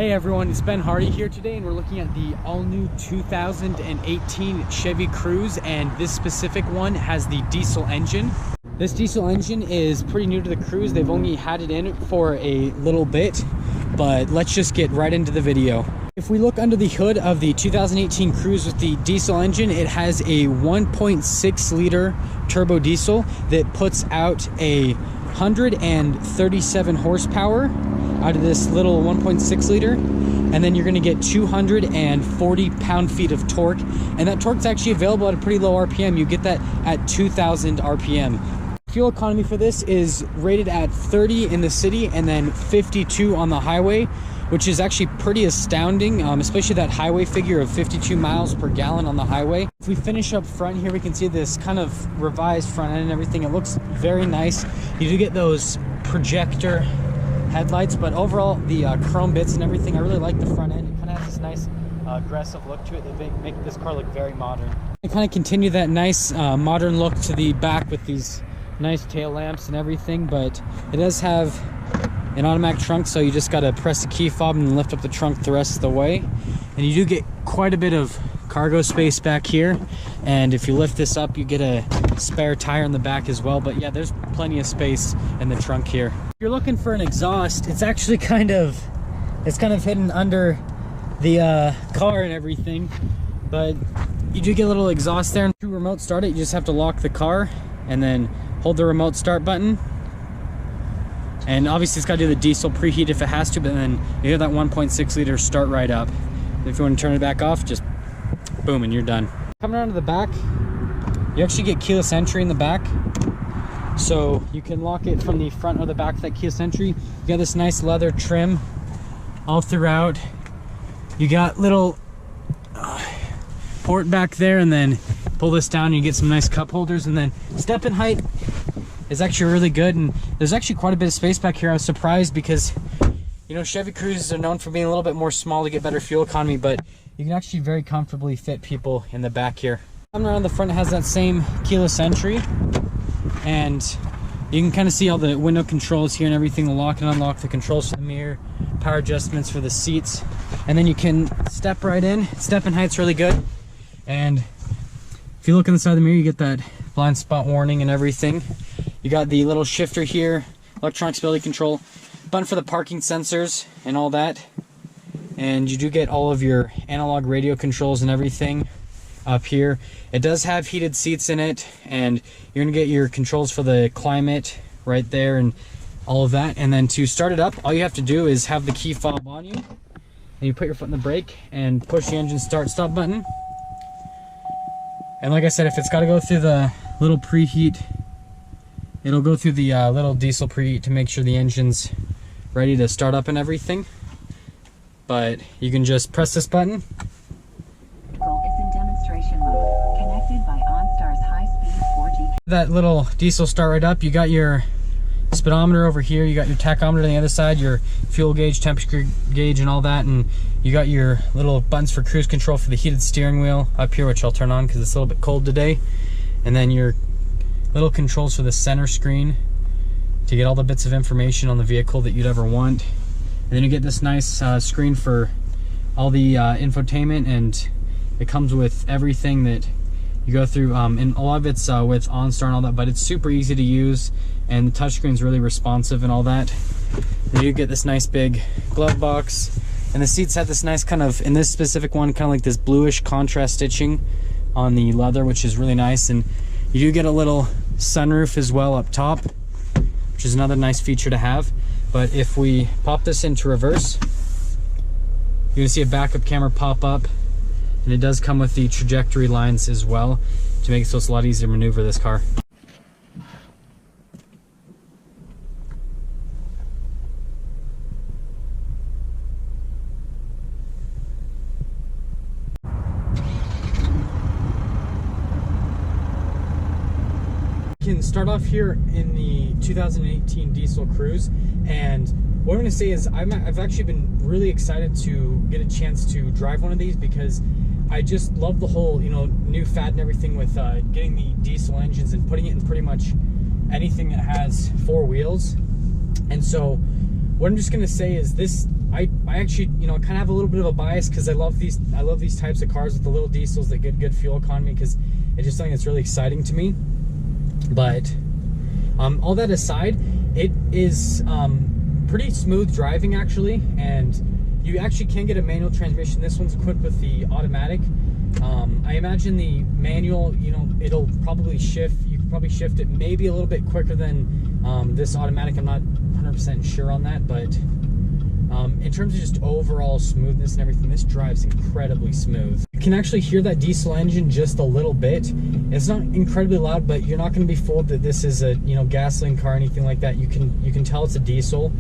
Hey everyone, it's Ben Hardy here today, and we're looking at the all-new 2018 Chevy Cruze, and this specific one has the diesel engine. This diesel engine is pretty new to the Cruze. They've only had it in for a little bit, but let's just get right into the video. If we look under the hood of the 2018 Cruze with the diesel engine, it has a 1.6 liter turbo diesel that puts out a 137 horsepower out of this little 1.6 liter, and then you're going to get 240 pound-feet of torque, and that torque's actually available at a pretty low RPM. You get that at 2,000 RPM. Fuel economy for this is rated at 30 in the city and then 52 on the highway, which is actually pretty astounding, especially that highway figure of 52 miles per gallon on the highway. If we finish up front here, we can see this kind of revised front end and everything. It looks very nice. You do get those projector headlights, but overall the chrome bits and everything, I really like the front end. It kind of has this nice aggressive look to it that make this car look very modern. And kind of continue that nice modern look to the back with these nice tail lamps and everything, but it does have an automatic trunk, so you just got to press the key fob and lift up the trunk the rest of the way, and you do get quite a bit of cargo space back here. And if you lift this up, you get a spare tire in the back as well. But yeah, there's plenty of space in the trunk here. If you're looking for an exhaust, it's actually kind of hidden under the car and everything, but you do get a little exhaust there. And to remote start it, you just have to lock the car and then hold the remote start button. And obviously it's got to do the diesel preheat if it has to, but then you hear that 1.6 liter start right up. If you want to turn it back off, just boom, and you're done. Coming around to the back, you actually get keyless entry in the back, so you can lock it from the front or the back with that keyless entry. You got this nice leather trim all throughout. You got little port back there, and then pull this down and you get some nice cup holders. And then step in height is actually really good, and there's actually quite a bit of space back here. I was surprised because, you know, Chevy Cruzes are known for being a little bit more small to get better fuel economy, but you can actually very comfortably fit people in the back here. Coming around the front, it has that same keyless entry, and you can kind of see all the window controls here and everything, the lock and unlock, the controls for the mirror, power adjustments for the seats, and then you can step right in. Step in height's really good, and if you look on the side of the mirror, you get that blind spot warning and everything. You got the little shifter here, electronic stability control, button for the parking sensors and all that. And you do get all of your analog radio controls and everything up here. It does have heated seats in it, and you're gonna get your controls for the climate right there and all of that. And then to start it up, all you have to do is have the key fob on you, and you put your foot in the brake and push the engine start stop button. And like I said, if it's got to go through the little preheat, it'll go through the little diesel preheat to make sure the engine's ready to start up and everything. But you can just press this button. Is in demonstration mode, connected by OnStar's high-speed 4G. That little diesel start right up. You got your speedometer over here, you got your tachometer on the other side, your fuel gauge, temperature gauge, and all that, and you got your little buttons for cruise control for the heated steering wheel up here, which I'll turn on because it's a little bit cold today, and then your little controls for the center screen to get all the bits of information on the vehicle that you'd ever want. And then you get this nice screen for all the infotainment, and it comes with everything that you go through, and a lot of it's with OnStar and all that, but it's super easy to use, and the touchscreen's really responsive and all that. Then you get this nice big glove box, and the seats have this nice kind of, in this specific one, kind of like this bluish contrast stitching on the leather, which is really nice. And you do get a little sunroof as well up top, which is another nice feature to have. But if we pop this into reverse, you're gonna see a backup camera pop up, and it does come with the trajectory lines as well to make it so it's a lot easier to maneuver this car. Can start off here in the 2018 diesel Cruze, and what I'm going to say is I've actually been really excited to get a chance to drive one of these, because I just love the whole, you know, new fad and everything with getting the diesel engines and putting it in pretty much anything that has four wheels. And so what I'm just going to say is this I actually, you know, kind of have a little bit of a bias because I love these types of cars with the little diesels that get good fuel economy, because it's just something that's really exciting to me. But all that aside, it is pretty smooth driving actually, and you actually can get a manual transmission. This one's equipped with the automatic. I imagine the manual, you know, it'll probably shift. You can probably shift it maybe a little bit quicker than this automatic. I'm not 100% sure on that, but in terms of just overall smoothness and everything, this drives incredibly smooth. You can actually hear that diesel engine just a little bit. It's not incredibly loud, but you're not going to be fooled that this is a, you know, gasoline car or anything like that. You can tell it's a diesel,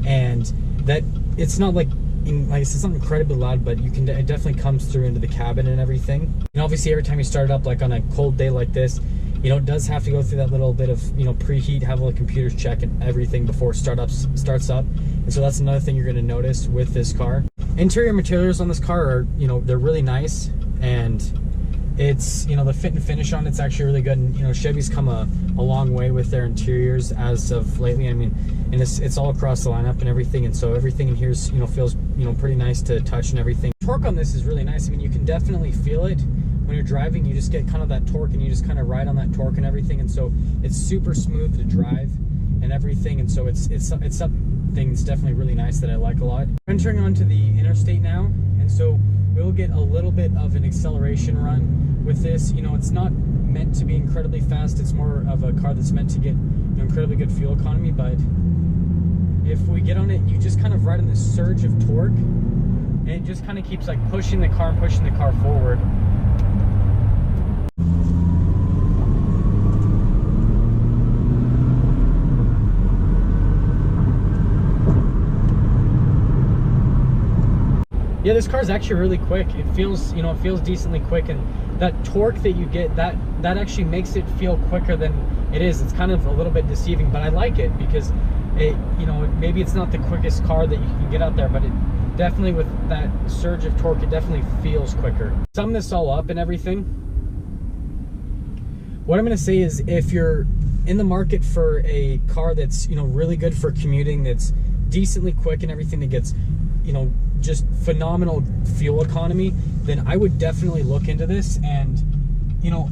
and that it's not like it's not incredibly loud, but it definitely comes through into the cabin and everything. And obviously every time you start it up, like on a cold day like this, you know, it does have to go through that little bit of, you know, preheat, have all the computers check and everything before it starts up. And so that's another thing you're going to notice with this car. Interior materials on this car are, you know, they're really nice, and it's, you know, the fit and finish on it's actually really good. And, you know, Chevy's come a long way with their interiors as of lately. I mean, and it's all across the lineup and everything, and so everything in here's, you know, feels, you know, pretty nice to touch and everything. Torque on this is really nice. I mean, you can definitely feel it when you're driving. You just get kind of that torque, and you just kind of ride on that torque and everything, and so it's super smooth to drive and everything, and so it's something that's definitely really nice that I like a lot. We're entering onto the interstate now, and so we'll get a little bit of an acceleration run with this. You know, it's not meant to be incredibly fast. It's more of a car that's meant to get, you know, incredibly good fuel economy, but if we get on it, you just kind of ride on this surge of torque, and it just kind of keeps like pushing the car forward. Yeah, this car is actually really quick. It feels, you know, it feels decently quick, and that torque that you get, that actually makes it feel quicker than it is. It's kind of a little bit deceiving, but I like it because it, you know, maybe it's not the quickest car that you can get out there, but it definitely, with that surge of torque, it definitely feels quicker. Sum this all up and everything, what I'm going to say is, if you're in the market for a car that's, you know, really good for commuting, that's decently quick and everything, that gets, you know, just phenomenal fuel economy, then I would definitely look into this. And, you know,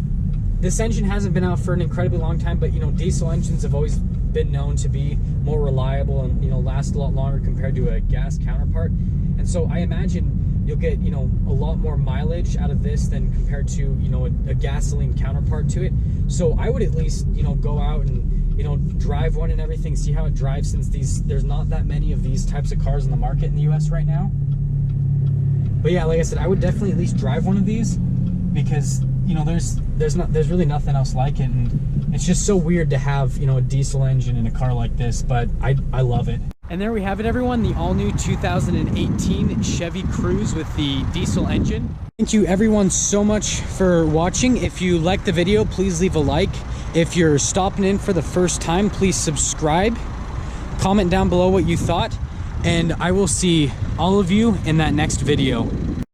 this engine hasn't been out for an incredibly long time, but, you know, diesel engines have always been known to be more reliable and, you know, last a lot longer compared to a gas counterpart. And so I imagine you'll get, you know, a lot more mileage out of this than compared to, you know, a gasoline counterpart to it. So I would at least, you know, go out and, you know, drive one and everything, see how it drives, since there's not that many of these types of cars in the market in the US right now. But yeah, like I said, I would definitely at least drive one of these, because, you know, there's really nothing else like it, and it's just so weird to have, you know, a diesel engine in a car like this, but I love it. And there we have it, everyone, the all-new 2018 Chevy Cruze with the diesel engine. Thank you everyone so much for watching. If you liked the video, please leave a like. If you're stopping in for the first time, please subscribe. Comment down below what you thought, and I will see all of you in that next video.